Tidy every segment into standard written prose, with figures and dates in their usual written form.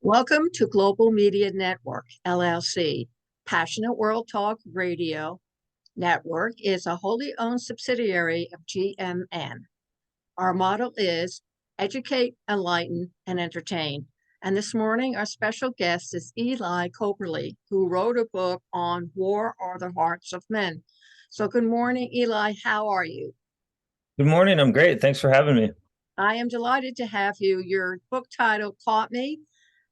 Welcome to Global Media Network, LLC. Passionate World Talk Radio Network is a wholly owned subsidiary of GMN. Our motto is educate, enlighten, and entertain. And this morning, our special guest is Eli Coberly, who wrote a book on War Are the Hearts of Men. So good morning, Eli. How are you? Good morning. I'm great. Thanks for having me. I am delighted to have you. Your book title caught me,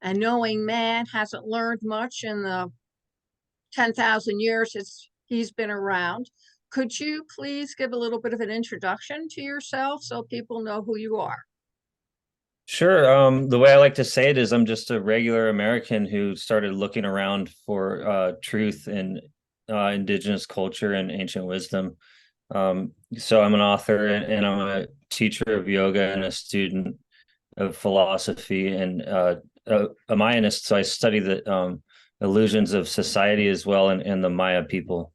and knowing man hasn't learned much in the 10,000 years he's been around. Could you please give a little bit of an introduction to yourself so people know who you are? Sure. The way I like to say it is I'm just a regular American who started looking around for truth in indigenous culture and ancient wisdom. So I'm an author and I'm a teacher of yoga and a student of philosophy and a Mayanist. So I study the illusions of society as well and the Maya people.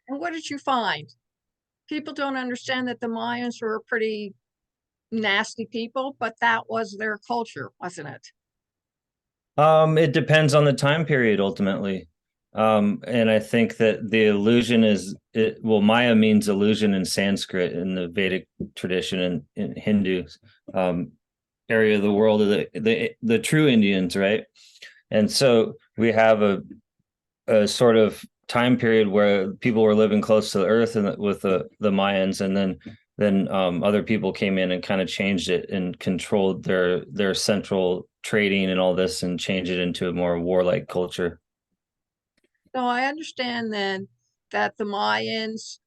And what did you find? People don't understand that the Mayans were pretty nasty people, but that was their culture, wasn't it? It depends on the time period ultimately. And I think that the illusion Maya means illusion in Sanskrit in the Vedic tradition and in Hindu area of the world of the true Indians, right? And so we have a sort of time period where people were living close to the earth and with the Mayans, and then other people came in and kind of changed it and controlled their central trading and all this and changed it into a more warlike culture. So I understand then that the Mayans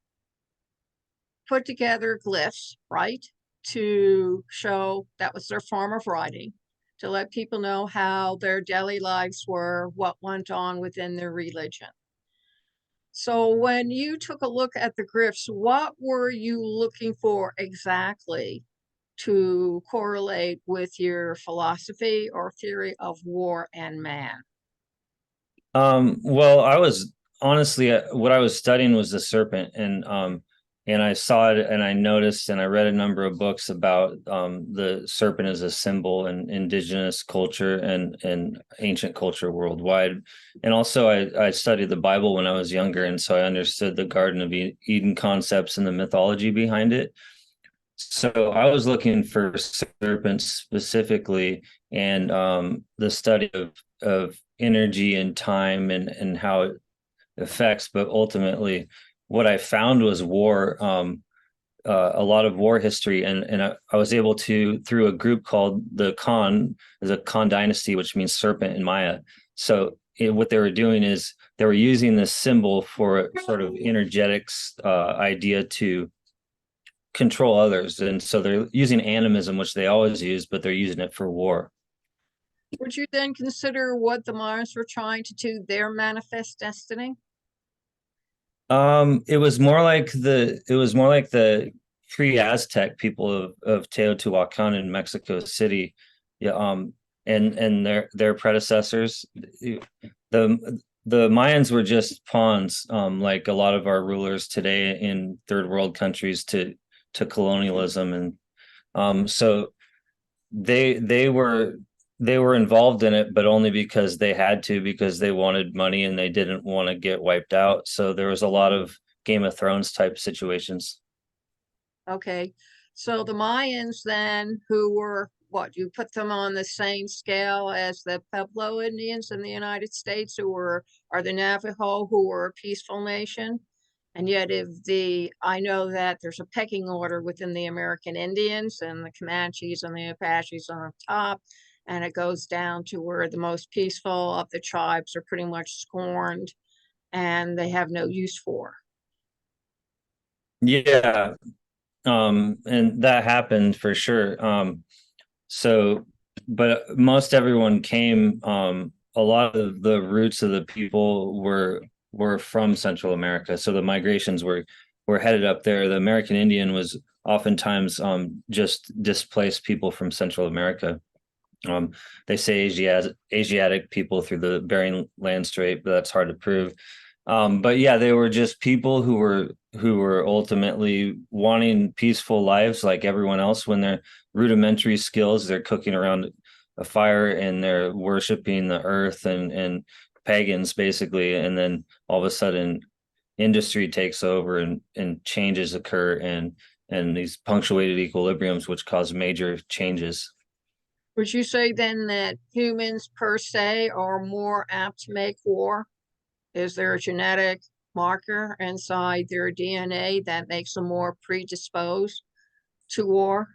put together glyphs, right, to show that was their form of writing, to let people know how their daily lives were, what went on within their religion. So when you took a look at the glyphs, what were you looking for exactly to correlate with your philosophy or theory of war and man? Well, I was honestly what I was studying was the serpent, and I saw it and I noticed and I read a number of books about the serpent as a symbol in indigenous culture and ancient culture worldwide. And also I studied the Bible when I was younger, and so I understood the Garden of Eden concepts and the mythology behind it. So I was looking for serpents specifically, and the study of energy and time and how it affects. But ultimately, what I found was war, a lot of war history, and I was able to through a group called the Khan dynasty, which means serpent in Maya. So what they were doing is they were using this symbol for sort of energetics idea to control others. And so they're using animism, which they always use, but they're using it for war. Would you then consider what the Mayans were trying to do, their manifest destiny? It was more like the pre-Aztec people of Teotihuacan in Mexico City. Yeah, and their predecessors. The Mayans were just pawns, like a lot of our rulers today in third world countries to colonialism. And so they were involved in it, but only because they had to, because they wanted money and they didn't want to get wiped out. So there was a lot of Game of Thrones type situations. Okay. So the Mayans then, who were what, you put them on the same scale as the Pueblo Indians in the United States, who are the Navajo, who were a peaceful nation. And yet, I know that there's a pecking order within the American Indians and the Comanches and the Apaches on the top, and it goes down to where the most peaceful of the tribes are pretty much scorned and they have no use for. Yeah, and that happened for sure. So, but most everyone came. A lot of the roots of the people were from Central America, so the migrations were headed up there. The American Indian was oftentimes just displaced people from Central America. They say Asiatic people through the Bering Land Strait, but that's hard to prove. But yeah, they were just people who were ultimately wanting peaceful lives like everyone else. When they're rudimentary skills, they're cooking around a fire, and they're worshiping the earth and pagans basically, and then all of a sudden industry takes over and changes occur, and these punctuated equilibriums which cause major changes. Would you say then that humans per se are more apt to make war? Is there a genetic marker inside their DNA that makes them more predisposed to war?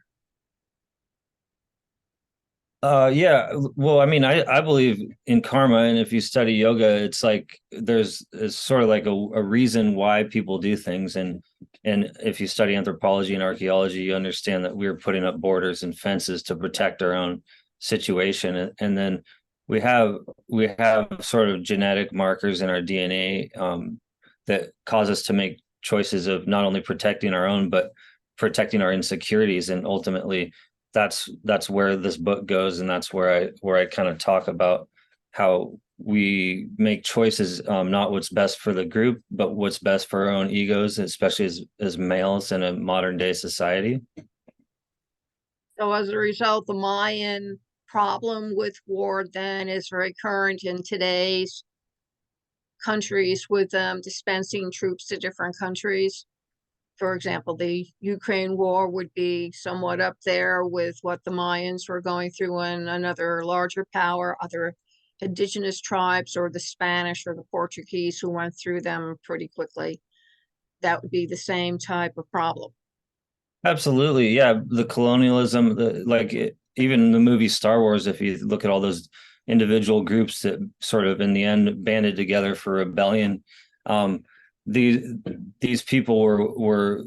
Yeah, well, I mean, I believe in karma, and if you study yoga, it's like it's sort of like a reason why people do things, and if you study anthropology and archaeology, you understand that we're putting up borders and fences to protect our own situation, and then we have sort of genetic markers in our DNA, that cause us to make choices of not only protecting our own but protecting our insecurities, and ultimately that's where this book goes, and that's where I kind of talk about how we make choices, not what's best for the group but what's best for our own egos, especially as males in a modern day society. So as a result, the Mayan problem with war then is very current in today's countries with dispensing troops to different countries. For example, the Ukraine war would be somewhat up there with what the Mayans were going through in another larger power, other indigenous tribes, or the Spanish or the Portuguese who went through them pretty quickly. That would be the same type of problem. Absolutely, yeah. The colonialism, even the movie Star Wars, if you look at all those individual groups that sort of in the end banded together for rebellion, um, these these people were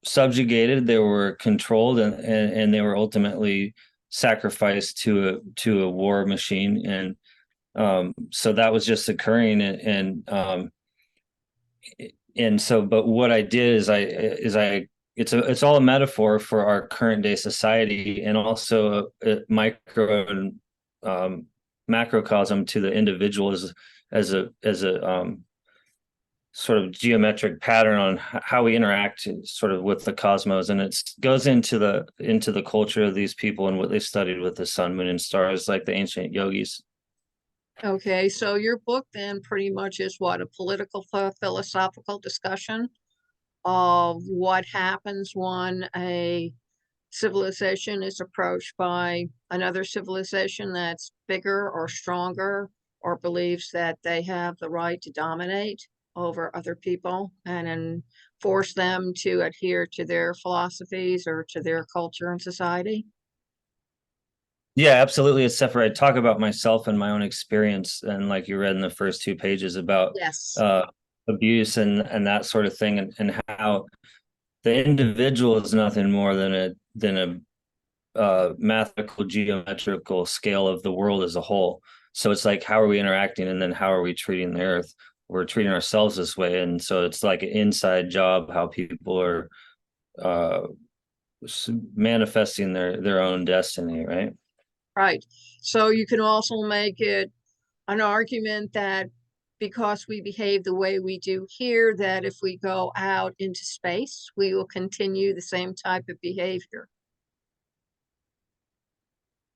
subjugated, they were controlled, and they were ultimately sacrificed to a war machine, and so that was just occurring, and so, but what I did is I it's all a metaphor for our current day society, and also a micro and macrocosm to the individual as a sort of geometric pattern on how we interact sort of with the cosmos, and it goes into the culture of these people and what they studied with the sun, moon, and stars, like the ancient yogis. Okay, so your book then pretty much is what, a political philosophical discussion of what happens when a civilization is approached by another civilization that's bigger or stronger or believes that they have the right to dominate over other people and then force them to adhere to their philosophies or to their culture and society. Yeah, absolutely. It's separate. I talk about myself and my own experience, and like you read in the first 2 pages about Yes. uh, abuse and that sort of thing, and how the individual is nothing more than a mathematical geometrical scale of the world as a whole. So it's like, how are we interacting, and then how are we treating the earth? We're treating ourselves this way, and so it's like an inside job how people are uh, manifesting their own destiny, right? Right. So you can also make it an argument that because we behave the way we do here, that if we go out into space, we will continue the same type of behavior.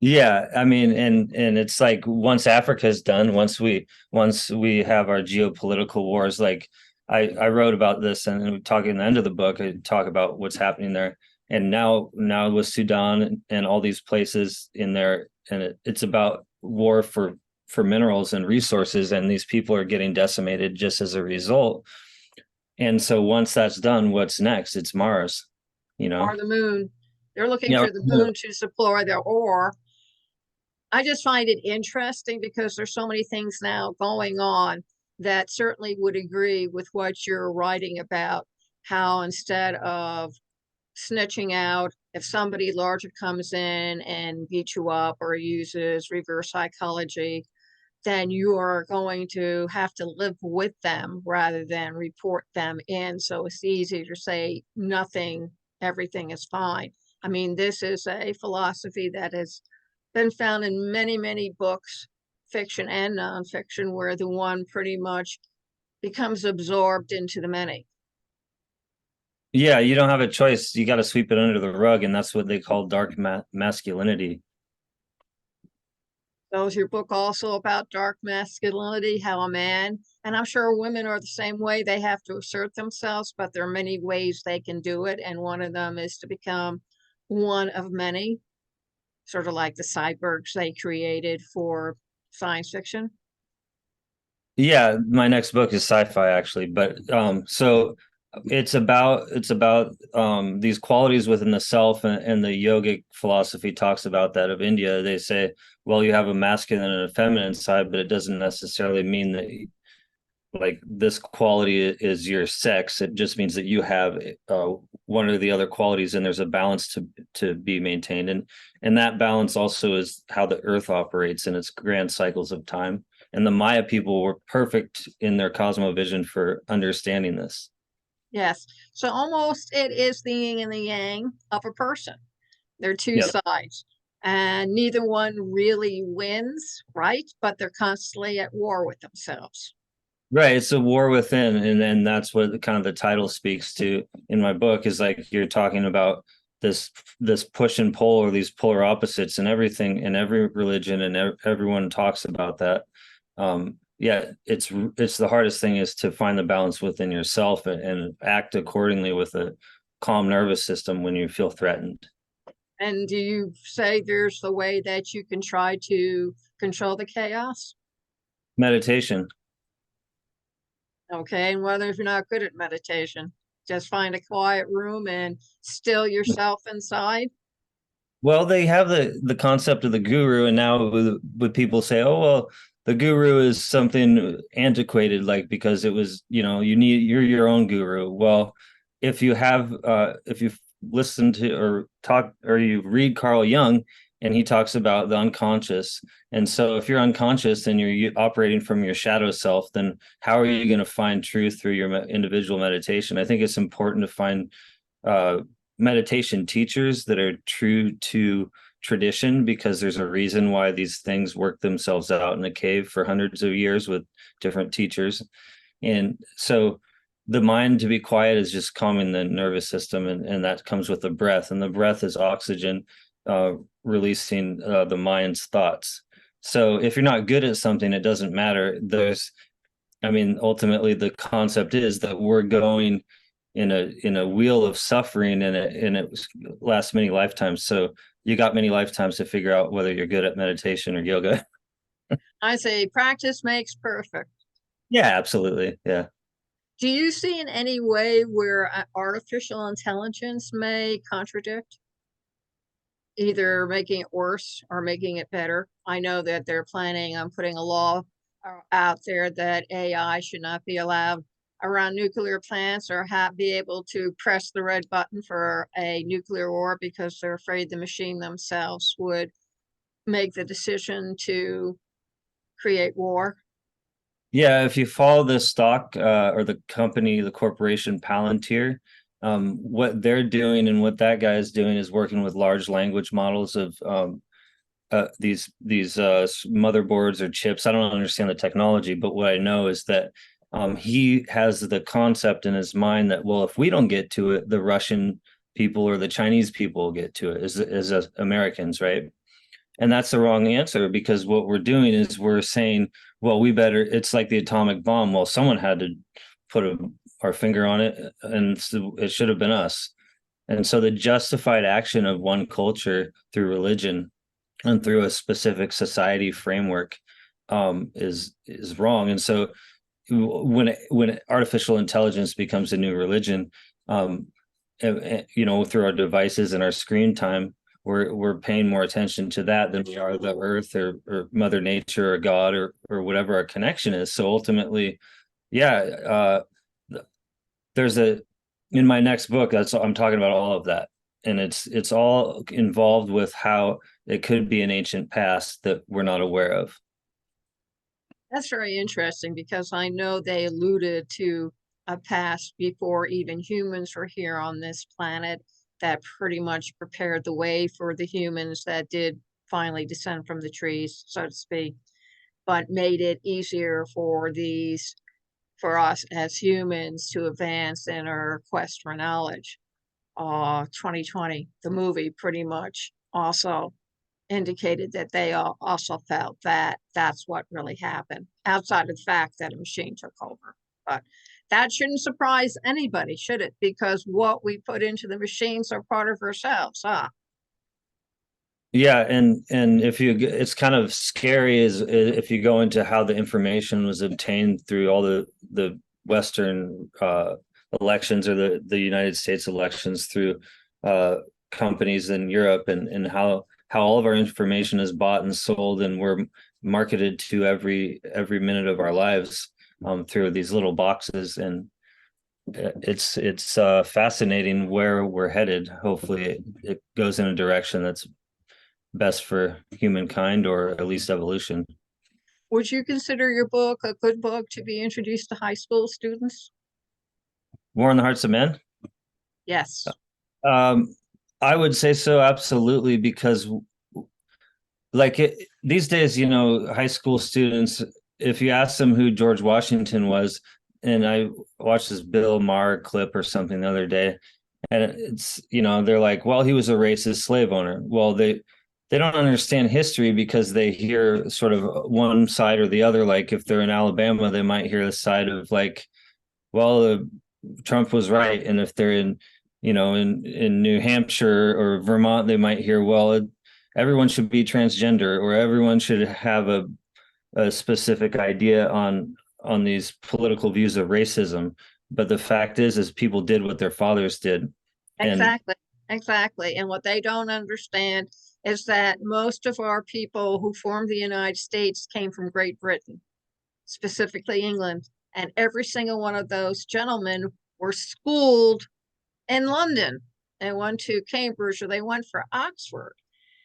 Yeah, I mean, and it's like once Africa's done, once we have our geopolitical wars, like I wrote about this, and talking at the end of the book, I talk about what's happening there, and now with Sudan and all these places in there, and it's about war for minerals and resources, and these people are getting decimated just as a result. And so once that's done, what's next? It's Mars, you know? Or the moon. They're looking Yeah. for the moon to supply their ore. I just find it interesting because there's so many things now going on that certainly would agree with what you're writing about. How instead of snitching out, if somebody larger comes in and beats you up or uses reverse psychology, then you are going to have to live with them rather than report them in. So it's easier to say nothing, everything is fine. I mean, this is a philosophy that has been found in many, many books, fiction and nonfiction, where the one pretty much becomes absorbed into the many. Yeah, you don't have a choice. You got to sweep it under the rug, and that's what they call dark masculinity. So is your book also about dark masculinity, how a man, and I'm sure women are the same way, they have to assert themselves, but there are many ways they can do it, and one of them is to become one of many, sort of like the cyborgs they created for science fiction? Yeah, my next book is sci-fi actually, but so it's about these qualities within the self, and the yogic philosophy talks about that of India. They say, well, you have a masculine and a feminine side, but it doesn't necessarily mean that like this quality is your sex. It just means that you have one or the other qualities, and there's a balance to be maintained, and that balance also is how the earth operates in its grand cycles of time. And the Maya people were perfect in their cosmovision for understanding this. Yes. So almost it is the yin and the yang of a person. They're two Yeah, sides, and neither one really wins, right? But they're constantly at war with themselves. right. It's a war within, and that's what kind of the title speaks to in my book, is like you're talking about this push and pull, or these polar opposites, and everything in every religion, and everyone talks about that. Yeah, it's the hardest thing is to find the balance within yourself, and act accordingly with a calm nervous system when you feel threatened. And do you say there's the way that you can try to control the chaos? Meditation. Okay. And whether if you're not good at meditation, just find a quiet room and still yourself inside. Well, they have the concept of the guru, and now with people say, "Oh, well, the guru is something antiquated, like because it was, you're your own guru." Well, if you've listened to or talk or you read Carl Jung, and he talks about the unconscious, and so if you're unconscious and you're operating from your shadow self, then how are you going to find truth through your individual meditation? I think it's important to find uh, meditation teachers that are true to tradition, because there's a reason why these things work themselves out in a cave for hundreds of years with different teachers. And so the mind to be quiet is just calming the nervous system, and that comes with the breath, and the breath is oxygen, uh, releasing the mind's thoughts. So if you're not good at something, it doesn't matter. I mean, ultimately, the concept is that we're going in a wheel of suffering, and it lasts many lifetimes. So you got many lifetimes to figure out whether you're good at meditation or yoga. I say practice makes perfect. Yeah, absolutely. Yeah. Do you see in any way where artificial intelligence may contradict, either making it worse or making it better? I know that they're planning on putting a law out there that AI should not be allowed around nuclear plants or be able to press the red button for a nuclear war because they're afraid the machine themselves would make the decision to create war. Yeah, if you follow the stock or the company, the corporation Palantir, what they're doing and what that guy is doing is working with large language models of these motherboards or chips. I don't understand the technology, but what I know is that he has the concept in his mind that, well, if we don't get to it, the Russian people or the Chinese people will get to it as Americans, right? And that's the wrong answer, because what we're doing is we're saying, well, we better, it's like the atomic bomb. Well, someone had to put our finger on it, and so it should have been us. And so the justified action of one culture through religion and through a specific society framework is wrong. And so when artificial intelligence becomes a new religion, um, through our devices and our screen time, we're paying more attention to that than we are the earth, or Mother Nature, or God, or whatever our connection is. So ultimately, yeah, there's a in my next book, that's I'm talking about all of that, and it's all involved with how it could be an ancient past that we're not aware of. That's very interesting because I know they alluded to a past before even humans were here on this planet that pretty much prepared the way for the humans that did finally descend from the trees, so to speak, but made it easier for us as humans to advance in our quest for knowledge. 2020, the movie pretty much also indicated that they also felt that that's what really happened, outside of the fact that a machine took over. But that shouldn't surprise anybody, should it? Because what we put into the machines are part of ourselves, huh? Yeah, and if you, it's kind of scary is if you go into how the information was obtained through all the Western elections, or the United States elections, through companies in Europe, and how all of our information is bought and sold, and we're marketed to every minute of our lives through these little boxes. And it's fascinating where we're headed. Hopefully it goes in a direction that's best for humankind, or at least evolution. Would you consider your book a good book to be introduced to high school students? War in the Hearts of Men. Yes. Um, I would say so, absolutely, because these days, high school students, if you ask them who George Washington was, and I watched this Bill Maher clip or something the other day, and it's, they're like, well, he was a racist slave owner. Well, they don't understand history, because they hear sort of one side or the other. Like if they're in Alabama, they might hear the side of like, well, Trump was right. And if they're in New Hampshire or Vermont, they might hear, well, everyone should be transgender, or everyone should have a specific idea on these political views of racism. But the fact is people did what their fathers did. Exactly. Exactly. And what they don't understand is that most of our people who formed the United States came from Great Britain, specifically England. And every single one of those gentlemen were schooled in London. They went to Cambridge, or they went for Oxford.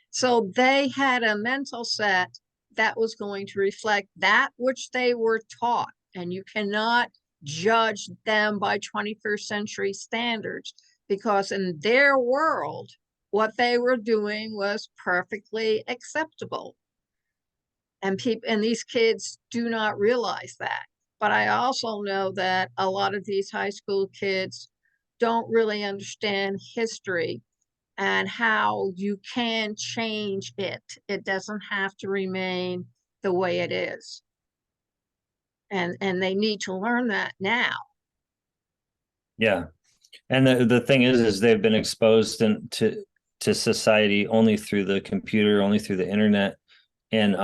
So they had a mental set that was going to reflect that which they were taught. And you cannot judge them by 21st century standards, because in their world, what they were doing was perfectly acceptable. And these kids do not realize that. But I also know that a lot of these high school kids don't really understand history and how you can change it. It doesn't have to remain the way it is. And they need to learn that now. Yeah. And the thing is they've been exposed to society only through the computer, only through the internet. And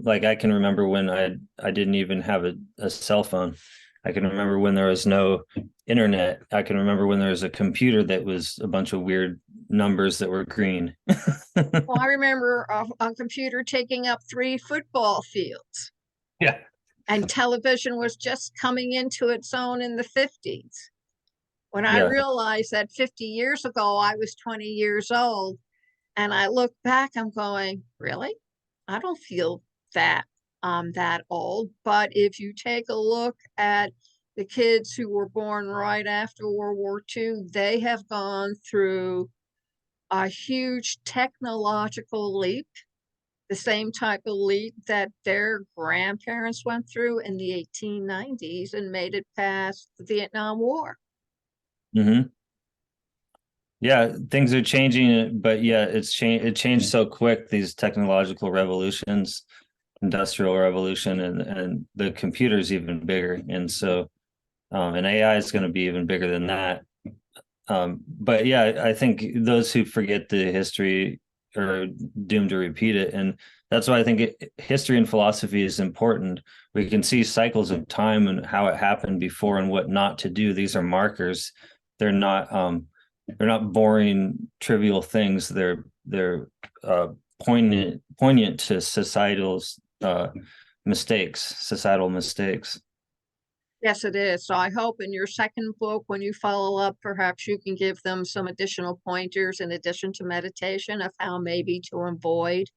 like I can remember when I didn't even have a cell phone. I can remember when there was no internet. I can remember when there was a computer that was a bunch of weird numbers that were green. Well, I remember a computer taking up 3 football fields. Yeah. And television was just coming into its own in the 50s. When I Yeah. realized that 50 years ago, I was 20 years old, and I look back, I'm going, really? I don't feel that old. But if you take a look at the kids who were born right after World War II, they have gone through a huge technological leap, the same type of leap that their grandparents went through in the 1890s and made it past the Vietnam War. Hmm. Yeah, things are changing, but yeah, it changed so quick, these technological revolutions, industrial revolution, and the computer's even bigger. And so and AI is going to be even bigger than that. But yeah, I think those who forget the history are doomed to repeat it. And that's why I think history and philosophy is important. We can see cycles of time and how it happened before and what not to do. These are markers. They're not they're not boring, trivial things. They're poignant to societal mistakes. Yes, it is. So I hope in your second book, when you follow up, perhaps you can give them some additional pointers in addition to meditation of how maybe to avoid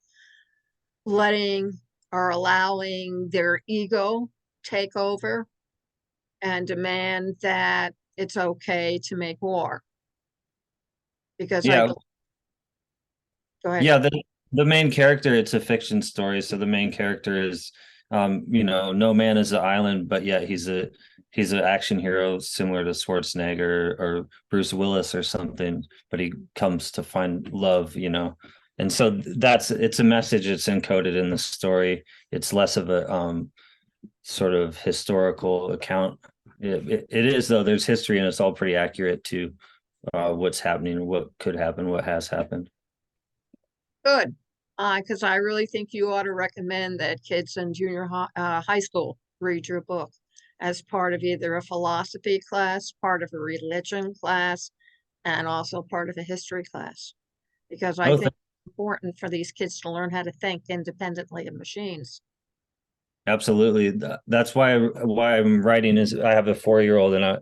letting or allowing their ego take over and demand that it's okay to make war. Because Yeah, go ahead. yeah, the main character, it's a fiction story, so the main character is no man is an island, but yet he's an action hero similar to Schwarzenegger or Bruce Willis or something, but he comes to find love. And so it's a message that's encoded in the story. It's less of a sort of historical account. It is, though. There's history, and it's all pretty accurate to what's happening, what could happen, what has happened. Good. Because I really think you ought to recommend that kids in high school read your book as part of either a philosophy class, part of a religion class, and also part of a history class. Because I Oh, think it's important for these kids to learn how to think independently of machines. absolutely. That's why I'm writing is I have a 4-year-old, and I'm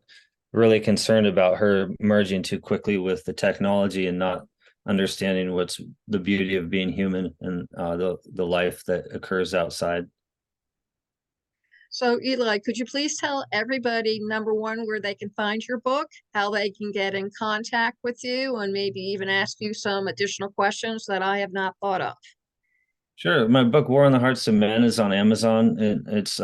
really concerned about her merging too quickly with the technology and not understanding what's the beauty of being human and the life that occurs outside. So Eli, could you please tell everybody, number one, where they can find your book, how they can get in contact with you, and maybe even ask you some additional questions that I have not thought of? Sure. My book, War on the Hearts of Men, is on Amazon. It's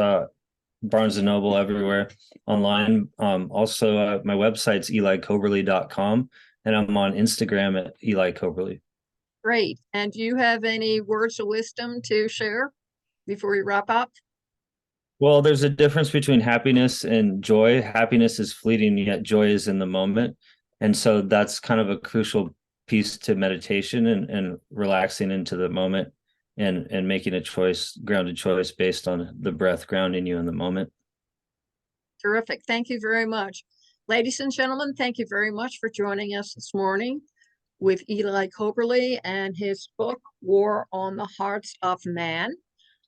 Barnes and Noble everywhere online. Also, my website's elicoberly.com, and I'm on Instagram at Eli Coberly. Great. And do you have any words of wisdom to share before we wrap up? Well, there's a difference between happiness and joy. Happiness is fleeting, yet joy is in the moment. And so that's kind of a crucial piece to meditation and relaxing into the moment and making a choice, grounded choice based on the breath grounding you in the moment. Terrific. Thank you very much. Ladies and gentlemen, thank you very much for joining us this morning with Eli Coberly and his book, War on the Hearts of Man.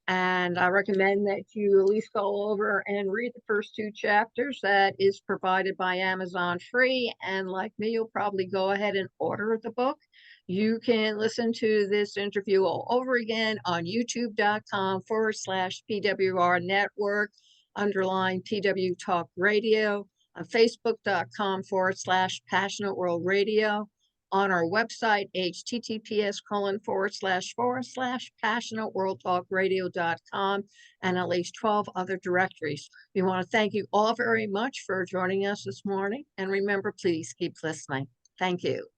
And I recommend that you at least go over and read the first 2 chapters. That is provided by Amazon free. And like me, you'll probably go ahead and order the book. You can listen to this interview all over again on youtube.com/PWR Network, underline PW Talk Radio, on Facebook.com/Passionate World Radio, on our website, https://passionateworldtalkradio.com, and at least 12 other directories. We want to thank you all very much for joining us this morning. And remember, please keep listening. Thank you.